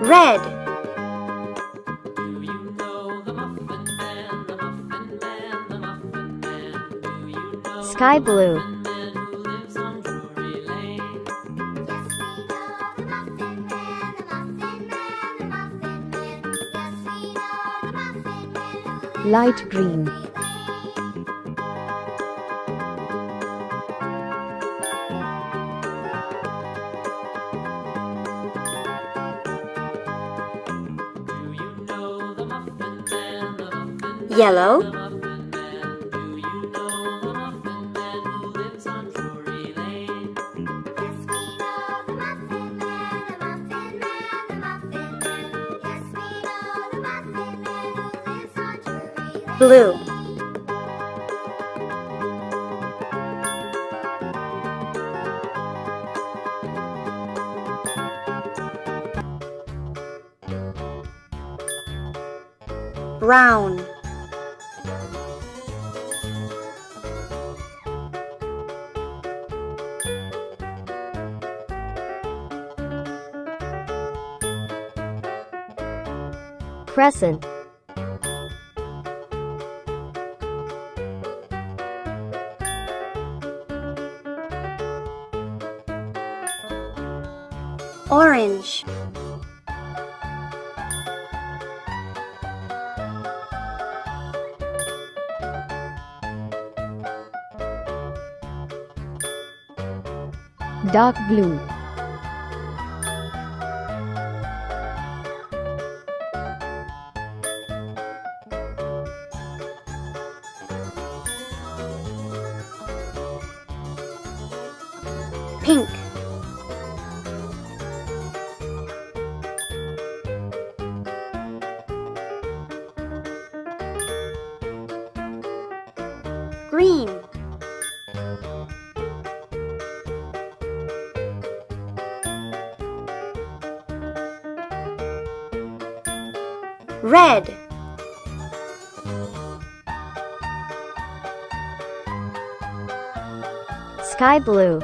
Red. Do you know the Muffin Man, the Muffin Man, the Muffin Man? Do you know Sky blue. the Muffin Man who lives on Drury Lane? Yes, we know the Muffin Man, the Muffin Man, the Muffin Man. Yes, we know the Muffin Man who lives Light on green. Drury Lane. Do you know the Muffin Man, the Muffin Man, Yellow. the Muffin Man? Do you know the Muffin Man who lives on Drury Lane? Yes, we know the Muffin Man, the Muffin Man, the Muffin Man. Yes, we know the Muffin Man who lives on Drury Lane. Blue. Brown. Crescent. Orange. Dark blue. Pink. Green. Red. Sky blue.